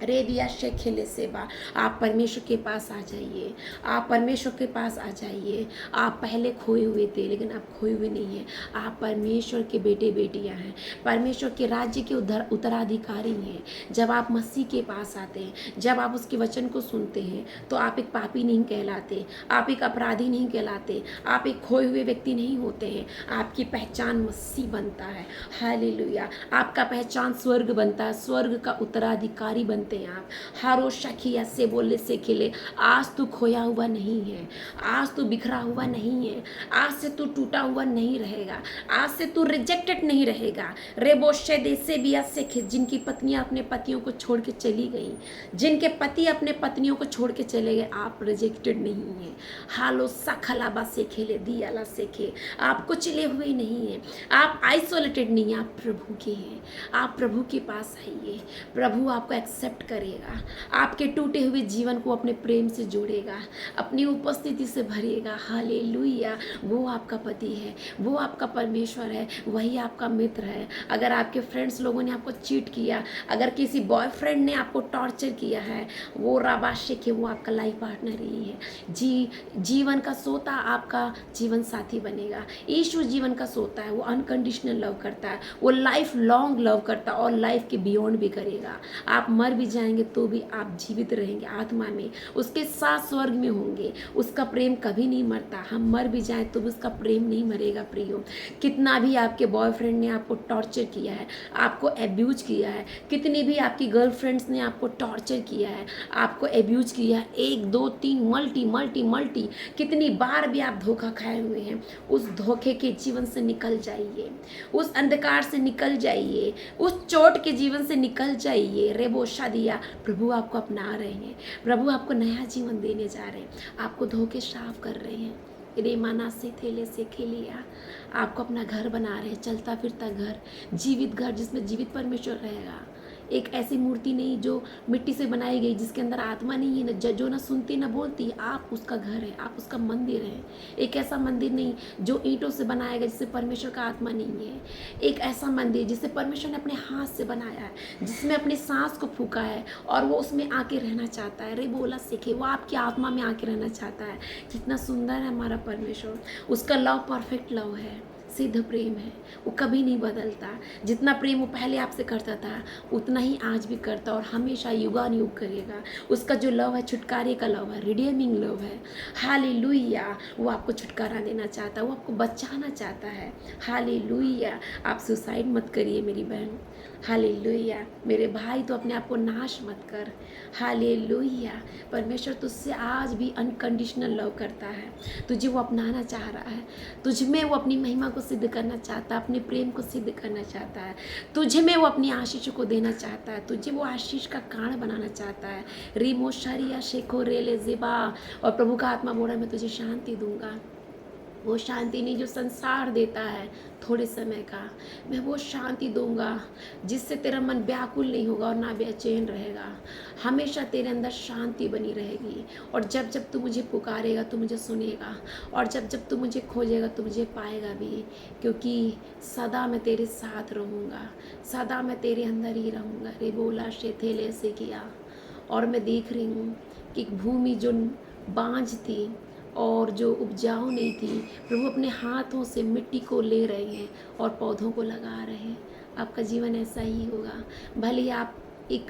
रे दिया शेखेले सेवा। आप परमेश्वर के पास आ जाइए, आप परमेश्वर के पास आ जाइए। आप पहले खोए हुए थे लेकिन आप खोए हुए नहीं हैं। आप परमेश्वर के बेटे बेटियां हैं, परमेश्वर के राज्य के उत्तराधिकारी हैं। जब आप मसीह के पास आते हैं, जब आप उसके वचन को सुनते हैं, तो आप एक पापी नहीं कहलाते, आप एक अपराधी नहीं कहलाते, आप एक खोए हुए व्यक्ति नहीं होते हैं। आपकी पहचान मसीह बनता है। हालेलुया। आपका पहचान स्वर्ग बनता है, स्वर्ग का उत्तराधिकारी बनते हैं आप। हारो शखिया से बोले से खिले। आज तू खोया हुआ नहीं है, आज तू बिखरा हुआ नहीं है, आज से तू टूटा हुआ नहीं रहेगा, आज से तू रिजेक्टेड नहीं रहेगा। रेबोशे देसे बिया से जिनकी पत्नियां अपने पतियों को छोड़ के चली गई, जिनके पति अपने पत्नियों को छोड़ के चले गए, आप रिजेक्टेड नहीं है। हालो सखलाबा से खेले दियाला से खे। आप कुचले हुए नहीं हैं, आप आइसोलेटेड नहीं हैं, आप प्रभु के हैं। आप प्रभु के पास आइए, प्रभु आपको एक्सेप्ट करेगा, आपके टूटे हुए जीवन को अपने प्रेम से जोड़ेगा, अपनी उपस्थिति से भरेगा। हालेलुया। वो आपका पति है, वो आपका परमेश्वर है, वही आपका मित्र है। अगर आपके फ्रेंड्स लोगों ने आपको चीट किया, अगर किसी बॉयफ्रेंड ने आपको टॉर्चर किया है, वो राबाशिक है, वो आपका लाइफ पार्टनर ही है। जीवन का सोता आपका जीवन साथी बनेगा। यीशु जीवन का सोता है, वो अनकंडीशनल लव करता है, वो लाइफ लॉन्ग लव करता है और लाइफ के बियॉन्ड भी करेगा। आप मर भी जाएंगे तो भी आप जीवित रहेंगे आत्मा में, उसके साथ स्वर्ग में होंगे। उसका प्रेम कभी नहीं मरता। हम मर भी जाएं तो भी उसका प्रेम नहीं मरेगा। प्रियो, कितना भी आपके बॉयफ्रेंड ने आपको टॉर्चर किया है, आपको एब्यूज किया है, कितनी भी आपकी गर्लफ्रेंड्स ने आपको टॉर्चर किया है, आपको एब्यूज किया है, 1 2 3 मल्टी मल्टी मल्टी कितनी बार भी आप धोखा खाए हुए हैं, उस धोखे के जीवन से निकल जाइए, उस अंधकार से निकल जाइए, उस चोट के जीवन से निकल जाइए। रेबोशा दिया। प्रभु आपको अपना रहे हैं, प्रभु आपको नया जीवन देने जा रहे हैं, आपको धोखे साफ कर रहे हैं। रेमाना से थेले से खेलिया। आपको अपना घर बना रहे हैं, चलता फिरता घर, जीवित घर जिसमें जीवित परमेश्वर रहेगा। एक ऐसी मूर्ति नहीं जो मिट्टी से बनाई गई, जिसके अंदर आत्मा नहीं है, जो ना सुनती ना बोलती। आप उसका घर है, आप उसका मंदिर है। एक ऐसा मंदिर नहीं जो ईंटों से बनाया गया, जिससे परमेश्वर का आत्मा नहीं है। एक ऐसा मंदिर जिसे परमेश्वर ने अपने हाथ से बनाया है, जिसमें अपनी सांस को फूका है और वो उसमें आके रहना चाहता है। रे बोला सीखे, वो आपकी आत्मा में आके रहना चाहता है। कितना सुंदर है हमारा परमेश्वर। उसका लव परफेक्ट लव है, सिद्ध प्रेम है, वो कभी नहीं बदलता। जितना प्रेम वो पहले आपसे करता था, उतना ही आज भी करता और हमेशा युगानुयुग करेगा। उसका जो लव है, छुटकारे का लव है, रिडीमिंग लव है। हालेलुया। वो आपको छुटकारा देना चाहता है, वो आपको बचाना चाहता है। हालेलुया। आप सुसाइड मत करिए मेरी बहन। हालेलुया। मेरे भाई, तो अपने आप को नाश मत कर। हालेलुया। परमेश्वर तुझसे आज भी अनकंडीशनल लव करता है, तुझे वो अपनाना चाह रहा है, तुझ में वो अपनी महिमा को सिद्ध करना चाहता है, अपने प्रेम को सिद्ध करना चाहता है, तुझे में वो अपनी आशीष को देना चाहता है, तुझे वो आशीष का कारण बनाना चाहता है। रीमो शरिया शेखो रेले ज़िबा। और प्रभु का आत्मा बोला, मैं तुझे शांति दूंगा। वो शांति नहीं जो संसार देता है थोड़े समय का, मैं वो शांति दूंगा जिससे तेरा मन व्याकुल नहीं होगा और ना बेचैन रहेगा। हमेशा तेरे अंदर शांति बनी रहेगी। और जब जब तू मुझे पुकारेगा तो मुझे सुनेगा, और जब जब तू मुझे खोजेगा तो मुझे पाएगा भी, क्योंकि सदा मैं तेरे साथ रहूँगा, सदा मैं तेरे अंदर ही रहूँगा। रे बोला शेथेले से किया। और मैं देख रही हूँ कि भूमि जो बांझ थी और जो उपजाऊ नहीं थी, प्रभु अपने हाथों से मिट्टी को ले रहे हैं और पौधों को लगा रहे हैं। आपका जीवन ऐसा ही होगा। भले ही आप एक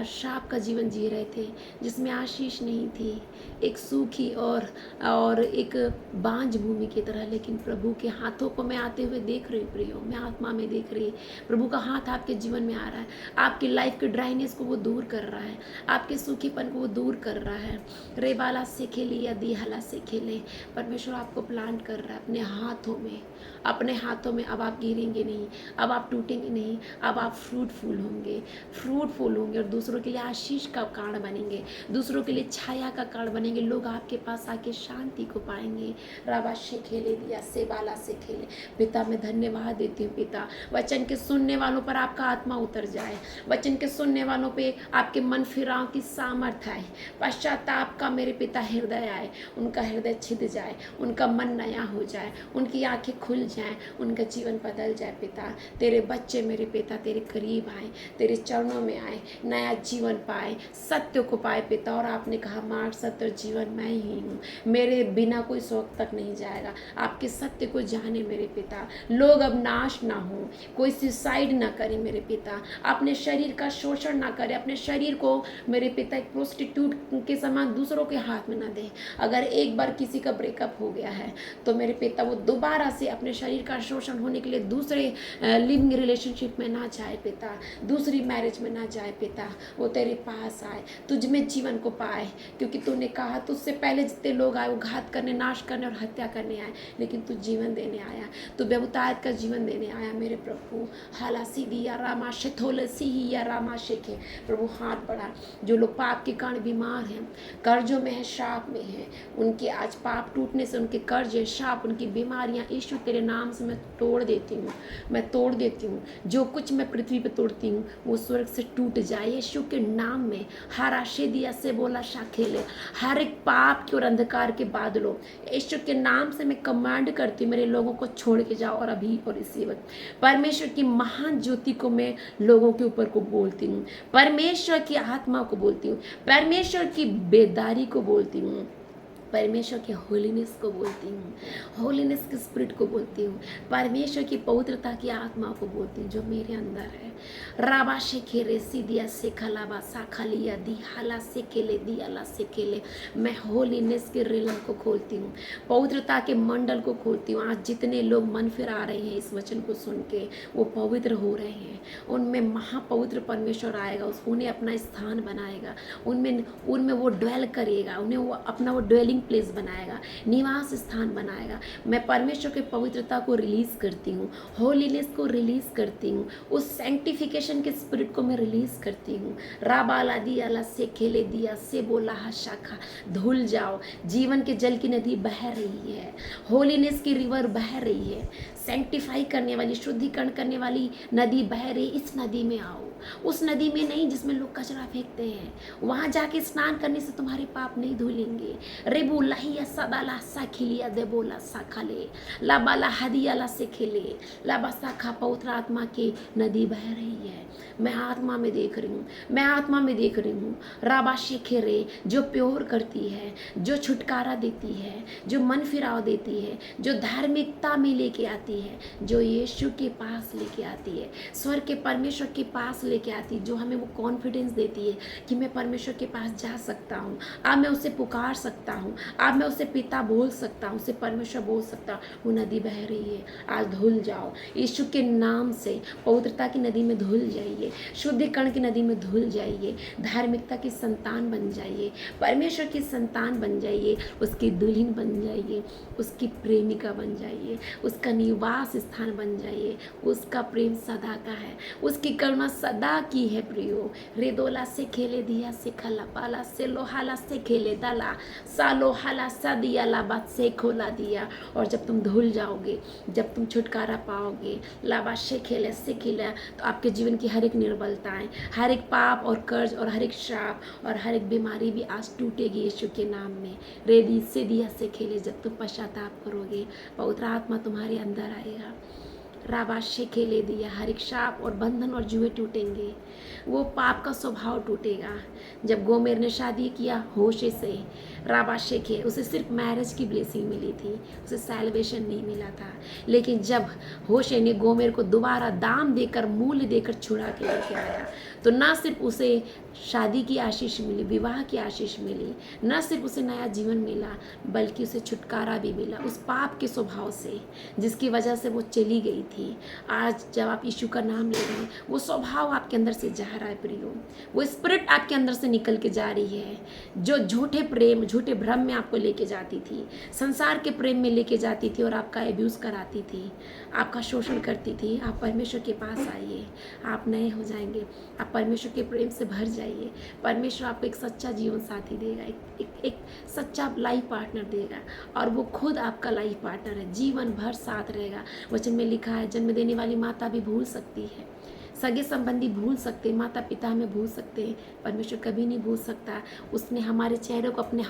श्राप का जीवन जी रहे थे, जिसमें आशीष नहीं थी, एक सूखी और एक बांझ भूमि की तरह, लेकिन प्रभु के हाथों को मैं आते हुए देख रही हूँ। प्रियो, मैं आत्मा में देख रही, प्रभु का हाथ आपके जीवन में आ रहा है, आपकी लाइफ के ड्राइनेस को वो दूर कर रहा है, आपके सूखीपन को वो दूर कर रहा है। रेबाला से खेले या दिहाला से खेले, परमेश्वर आपको प्लांट कर रहा है अपने हाथों में, अपने हाथों में। अब आप गिरेंगे नहीं, अब आप टूटेंगे नहीं, अब आप फ्रूटफुल होंगे, फ्रूटफुल होंगे और दूसरों के लिए आशीष का कारण बनेंगे, दूसरों के लिए छाया का कारण बनेंगे। लोग आपके पास आके शांति को पाएंगे। राबा से खेले दिया से बाला से खेले। पिता, मैं धन्यवाद देती हूँ पिता, वचन के सुनने वालों पर आपका आत्मा उतर जाए, वचन के सुनने वालों पे आपके मन फिराव की सामर्थ आए, पश्चाताप का मेरे पिता हृदय आए, उनका हृदय छिद जाए, उनका मन नया हो जाए, उनकी आंखें खुल जाएं, उनका जीवन बदल जाए। पिता, तेरे बच्चे मेरे पिता तेरे करीब आए, तेरे चरणों में आए, नया जीवन पाए, सत्य को पाए पिता। और आपने कहा मार्ग सत्य और जीवन मैं ही हूँ, मेरे बिना कोई स्वर्ग तक नहीं जाएगा। आपके सत्य को जाने मेरे पिता, लोग अब नाश ना हो, कोई सुसाइड ना करे मेरे पिता, अपने शरीर का शोषण ना करे, अपने शरीर को मेरे पिता एक प्रोस्टिट्यूट के समान दूसरों के हाथ में ना दे। अगर एक बार किसी का ब्रेकअप हो गया है तो मेरे पिता वो दोबारा से अपने शरीर का शोषण होने के लिए दूसरे लिविंग रिलेशनशिप में ना जाए पिता, दूसरी मैरिज में ना जाए पिता, वो तेरे पास आए, तुझ में जीवन को पाए। क्योंकि तूने कहा तुझसे पहले जितने लोग आए वो घात करने, नाश करने और हत्या करने आए, लेकिन तू जीवन देने आया, तू बेबुतायत का जीवन देने आया मेरे प्रभु। हालासी दिया रामा शेथोलसी ही या रामा शेखे। प्रभु हाथ बढ़ा, जो लोग पाप के कारण बीमार हैं, कर्जों में है, शाप में है, उनके आज पाप टूटने से उनके कर्ज, शाप, उनकी बीमारियां यीशु तेरे नाम से मैं तोड़ देती हूँ, मैं तोड़ देती हूँ। जो कुछ मैं पृथ्वी पे तोड़ती हूँ वो स्वर्ग से टूट जाए यीशु के नाम में। हर आशेदिया से बोला शाखेले, हर एक पाप के और अंधकार के बादलों यीशु के नाम से मैं कमांड करती हूँ, मेरे लोगों को छोड़ के जाओ। और अभी और इसी वक्त परमेश्वर की महान ज्योति को मैं लोगों के ऊपर को बोलती हूँ, परमेश्वर की आत्मा को बोलती हूँ, परमेश्वर की बेदारी को बोलती हूँ, परमेश्वर की होलीनेस को बोलती हूँ, होलीनेस के स्पिरिट को बोलती हूँ, परमेश्वर की पवित्रता की आत्मा को बोलती हूँ जो मेरे अंदर है। राबा से खेरे सीधिया से खलाबा सा खलिया दी हाला से खेले दी अला से खेले। मैं होलीनेस के रेलम को खोलती हूँ, पवित्रता के मंडल को खोलती हूँ। आज जितने लोग मन फिरा रहे हैं इस वचन को सुन के, वो पवित्र हो रहे हैं, उनमें महापवित्र परमेश्वर आएगा, उन्हें अपना स्थान बनाएगा, उनमें वो ड्वेल करेगा, उन्हें वो अपना वो ड्वेलिंग प्लेस बनाएगा, निवास स्थान बनाएगा। मैं परमेश्वर के पवित्रता को रिलीज करती हूँ, होलीनेस को रिलीज करती हूँ, उस सैंक्टिफिकेशन के स्पिरिट को मैं रिलीज करती हूँ। राबाला दिया से खेले दिया से बोला शाखा, धुल जाओ। जीवन के जल की नदी बह रही है, होलीनेस की रिवर बह रही है, सैंक्टिफाई करने वाली, शुद्धिकरण करने वाली नदी बह रही। इस नदी में आओ, उस नदी में नहीं जिसमें लोग कचरा फेंकते हैं, वहां जाके स्नान करने से तुम्हारे पाप नहीं धुलेंगे। रेबू लहिया सदाला सा खिलिया देबोला सा खले लाबाला हदियाला से खेले लाबा साखा। पवित्र आत्मा की नदी बह रही है, मैं आत्मा में देख रही हूँ, मैं आत्मा में देख रही हूँ। राबा शेखेरे जो प्योर करती है, जो छुटकारा देती है, जो मन फिराव देती है, जो धार्मिकता में लेके आती है, जो यीशु के पास लेके आती है, स्वर्ग के परमेश्वर के पास लेके आती, जो हमें वो कॉन्फिडेंस देती है कि मैं परमेश्वर के पास जा सकता हूँ, अब मैं उसे पुकार सकता हूँ, अब मैं उसे पिता बोल सकता हूँ, उसे परमेश्वर बोल सकता हूँ। वो नदी बह रही है, आज धुल जाओ यीशु के नाम से। पवित्रता की नदी में धुल जाइए, शुद्धिकरण की नदी में धुल जाइए, धार्मिकता की संतान बन जाइए, परमेश्वर की संतान बन जाइए, उसकी दुल्हन बन जाइए, उसकी प्रेमिका बन जाइए, उसका निवास स्थान बन जाइए। उसका प्रेम सदा का है, उसकी करुणा सदा की है प्रियो। रेदोला से खेले दिया से खला पाला से लोहाला से खेले दाला सा लोहाला सा दिया लाबा से खोला दिया। और जब तुम धुल जाओगे, जब तुम छुटकारा पाओगे, लाबा से खेले से खिला, तो आपके जीवन की हर एक निर्बलताएं, हर एक पाप और कर्ज और हर एक श्राप और हर एक बीमारी भी आज टूटेगी यीशु के नाम में। रेदी से दिया से खेले, जब तुम पश्चाताप करोगे, पवित्र आत्मा तुम्हारे अंदर आएगा। राबाशे खेले दिया, हर एक शाप और बंधन और जुए टूटेंगे, वो पाप का स्वभाव टूटेगा। जब गोमेर ने शादी किया होशे से, राबाशे खे, उसे सिर्फ मैरिज की ब्लेसिंग मिली थी, उसे सैल्वेशन नहीं मिला था। लेकिन जब होशे ने गोमेर को दोबारा दाम देकर, मूल्य देकर छुड़ा के लेके आया, तो ना सिर्फ उसे शादी की आशीष मिली, विवाह की आशीष मिली, न सिर्फ उसे नया जीवन मिला, बल्कि उसे छुटकारा भी मिला उस पाप के स्वभाव से जिसकी वजह से वो चली गई थी। आज जब आप यीशु का नाम ले रहे हैं, वो स्वभाव आपके अंदर से जा रहा है प्रियो, वो स्पिरिट आपके अंदर से निकल के जा रही है, जो झूठे प्रेम, झूठे भ्रम में आपको लेके जाती थी, संसार के प्रेम में लेके जाती थी और आपका एब्यूज़ कराती थी, आपका शोषण करती थी। आप परमेश्वर के पास आइए, आप नए हो जाएंगे, आप परमेश्वर के प्रेम से भर जाइए। परमेश्वर आपको एक सच्चा जीवन साथी देगा, एक सच्चा लाइफ पार्टनर देगा, और वो खुद आपका लाइफ पार्टनर है, जीवन भर साथ रहेगा। वचन में लिखा है, जन्म देने वाली माता भी भूल सकती है, सगे संबंधी भूल सकते हैं, माता पिता हमें भूल सकते हैं, परमेश्वर कभी नहीं भूल सकता। उसने हमारे चेहरे को अपने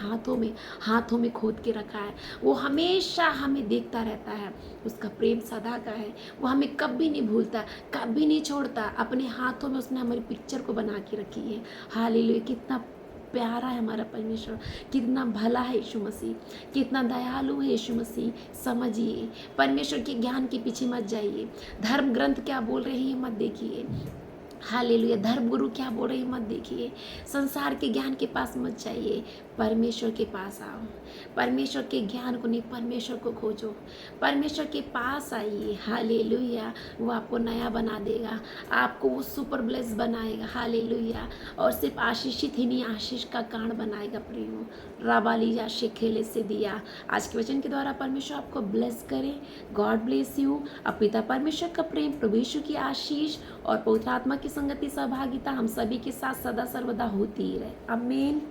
हाथों में खोद के रखा है। वो हमेशा हमें देखता रहता है। उसका प्रेम सदा का है। वो हमें कभी नहीं भूलता, कभी नहीं छोड़ता। अपने हाथों में उसने हमारी पिक्चर को बना के रखी है। हालेलुया! कितना प्यारा है हमारा परमेश्वर, कितना भला है यीशु मसीह, कितना दयालु है यीशु मसीह। समझिए, परमेश्वर के ज्ञान के पीछे मत जाइए। धर्म ग्रंथ क्या बोल रहे हैं ये मत देखिए। हालेलुया! धर्म गुरु क्या बोल रहे हैं मत देखिए। संसार के ज्ञान के पास मत जाइए, परमेश्वर के पास आओ। परमेश्वर के ज्ञान को नहीं, परमेश्वर को खोजो। परमेश्वर के पास आइए। हालेलुया! वो आपको नया बना देगा, आपको वो सुपर ब्लेस बनाएगा। हालेलुया! और सिर्फ आशीषित ही नहीं, आशीष का कारण बनाएगा। प्रियो राबालिया शेखेले से दिया। आज के वचन के द्वारा परमेश्वर आपको ब्लेस करे। God bless you. अब पिता परमेश्वर का प्रेम, प्रभु यीशु की आशीष और पवित्र आत्मा की संगति सहभागिता हम सभी के साथ सदा सर्वदा होती ही रहे। आमीन।